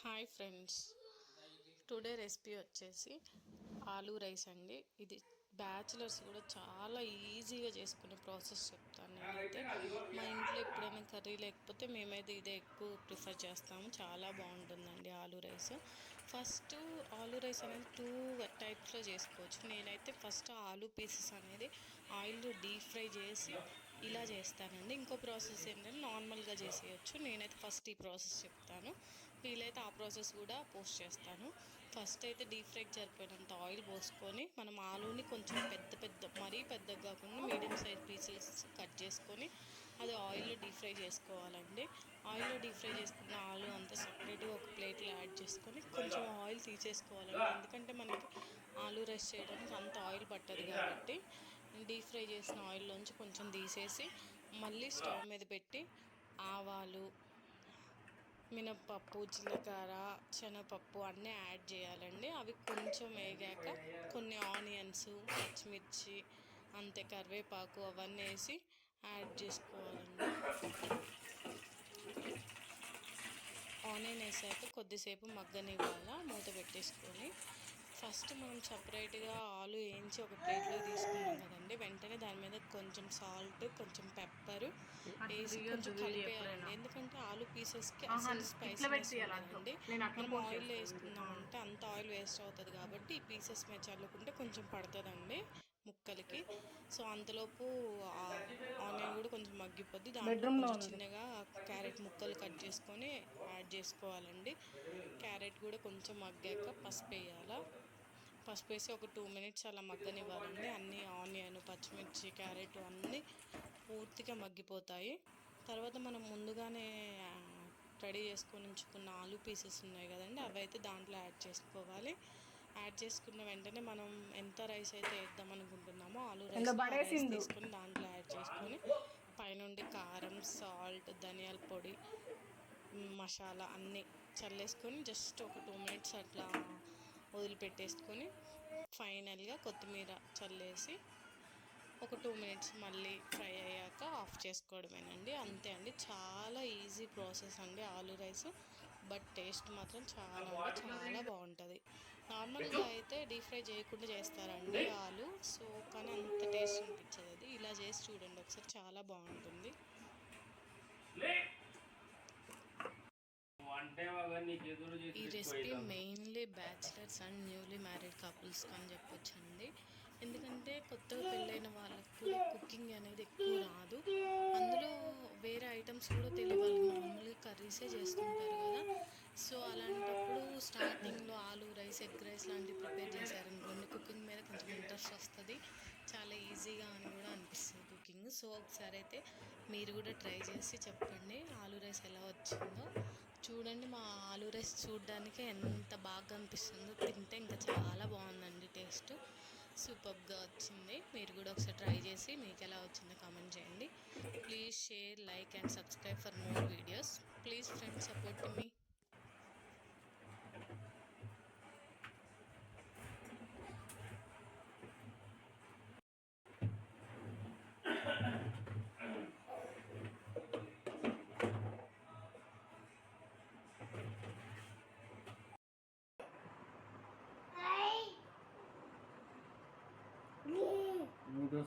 Hi friends, today recipe వచ్చేసి aloo rice అండి. ఇది బ్యాచిలర్స్ కూడా చాలా ఈజీగా చేసుకునే ప్రాసెస్ చెప్తాను నేనైతే. మా ఇంట్లో ఎప్పుడైనా కర్రీ లేకపోతే మేమైతే ఇదే ఎక్కువ ప్రిఫర్ చేస్తాము. చాలా బాగుంటుందండి aloo rice. First aloo rice అనేది 2 టైప్స్లో చేసుకోవచ్చు. నేనైతే ఫస్ట్ ఆలూ పీసెస్ అనేది ఆయిల్లో డీప్ ఫ్రై చేసి ఇలా చేస్తానండి. ఇంకో ప్రాసెస్ ఏంటంటే నార్మల్గా చేసేయచ్చు. నేనైతే ఫస్ట్ ఈ ప్రాసెస్ చెప్తాను, వీలైతే ఆ ప్రాసెస్ కూడా పోస్ట్ చేస్తాను. ఫస్ట్ అయితే డీప్ ఫ్రైకి సరిపోయినంత ఆయిల్ పోసుకొని మనం ఆలూని కొంచెం మరీ పెద్దగా కాకుండా మీడియం సైజ్ పీసెస్ కట్ చేసుకొని అది ఆయిల్లో డీప్ ఫ్రై చేసుకోవాలండి. ఆయిల్లో డీప్ ఫ్రై చేసుకున్న ఆలు అంతా సపరేట్గా ఒక ప్లేట్లో యాడ్ చేసుకొని కొంచెం ఆయిల్ తీసేసుకోవాలండి. ఎందుకంటే మనకి ఆలూ రైస్ చేయడానికి అంత ఆయిల్ పట్టదు కాబట్టి డీప్ ఫ్రై చేసిన ఆయిల్లోంచి కొంచెం తీసేసి మళ్ళీ స్టవ్ మీద పెట్టి ఆవాలు, మినప్పప్పు, జీలకర్ర, శనగపప్పు అన్నీ యాడ్ చేయాలండి. అవి కొంచెం వేగాక కొన్ని ఆనియన్స్, పచ్చిమిర్చి, అంతే కరివేపాకు అవన్నీ వేసి యాడ్ చేసుకోవాలండి. ఆనియన్ వేసాక కొద్దిసేపు మగ్గనివ్వాల, మూత పెట్టేసుకొని. ఫస్ట్ మనం సపరేట్గా ఆలు వేయించి ఒక ప్లేట్లో తీసుకున్నాం కదండి, వెంటనే దాని మీద కొంచెం సాల్ట్, కొంచెం పెప్పరు వేసి కొంచెం కలిపేయాలండి. ఎందుకంటే ఆలు పీసెస్కి అసలు స్పైసీనెస్ ఉండదండి. మనం ఆయిల్ వేసుకున్నామంటే అంత ఆయిల్ వేస్ట్ అవుతుంది కాబట్టి ఈ పీసెస్ మీద చల్లుకుంటే కొంచెం పడుతుందండి ముక్కలకి. సో అంతలోపు ఆనియన్ కూడా కొంచెం మగ్గిపోద్ది. దాంట్లో కొంచెం చిన్నగా క్యారెట్ ముక్కలు కట్ చేసుకొని యాడ్ చేసుకోవాలండి. క్యారెట్ కూడా కొంచెం మగ్గాక పసుపు వేయాలా. పసుపు వేసి ఒక 2 మినిట్స్ అలా మగ్గనివ్వాలండి. అన్నీ ఆనియన్, పచ్చిమిర్చి, క్యారెట్ అన్నీ పూర్తిగా మగ్గిపోతాయి. తర్వాత మనం ముందుగానే రెడీ చేసుకొని ఉంచుకున్న ఆలూ పీసెస్ ఉన్నాయి కదండి, అవి అయితే దాంట్లో యాడ్ చేసుకోవాలి. యాడ్ చేసుకున్న వెంటనే మనం ఎంత రైస్ అయితే వేద్దాం అనుకుంటున్నామో ఆలూ రైస్ తీసుకొని దాంట్లో యాడ్ చేసుకొని పైనుండి కారం, సాల్ట్, ధనియాల పొడి, మసాలా అన్నీ చల్లేసుకొని జస్ట్ ఒక 2 మినిట్స్ అట్లా వదిలిపెట్టేసుకొని ఫైనల్గా కొత్తిమీర చల్లేసి ఒక 2 మినిట్స్ మళ్ళీ ఫ్రై అయ్యాక ఆఫ్ చేసుకోవడమేనండి. అంతే అండి, చాలా ఈజీ ప్రాసెస్ అండి ఆలూ రైస్. బట్ టేస్ట్ మాత్రం చాలా చాలా బాగుంటుంది. నార్మల్గా అయితే డీప్ ఫ్రై చేయకుండా చేస్తారండి ఆలు, సో కానీ అంత టేస్ట్ అనిపించదు. అది ఇలా చేసి చూడండి ఒకసారి, చాలా బాగుంటుంది. ఈ recipe mainly bachelors and newly married కపుల్స్కి అని చెప్పొచ్చండి. ఎందుకంటే కొత్తగా పెళ్ళైన వాళ్ళకు కుకింగ్ అనేది ఎక్కువ రాదు, అందులో వేరే ఐటమ్స్ కూడా తెలియదు. వాళ్ళు నార్మల్గా కర్రీసే చేస్తుంటారు కదా. సో అలాంటప్పుడు స్టార్టింగ్లో ఆలూ రైస్, ఎగ్ రైస్ లాంటివి ప్రిపేర్ చేశారనుకోండి, కుకింగ్ మీద కొంచెం ఇంట్రెస్ట్ వస్తుంది, చాలా ఈజీగా అని కూడా అనిపిస్తుంది కుకింగ్. సో ఒకసారి అయితే మీరు కూడా ట్రై చేసి చెప్పండి ఆలూ రైస్ ఎలా వచ్చిందో. చూడండి, మా ఆలూ రైస్ చూడడానికి ఎంత బాగా అనిపిస్తుందో, తింటే ఇంకా చాలా బాగుందండి. టేస్ట్ సూపర్గా వచ్చింది. మీరు కూడా ఒకసారి ట్రై చేసి మీకు ఎలా వచ్చిందో కామెంట్ చేయండి. Please share, like and subscribe for more videos. Please friends, support me.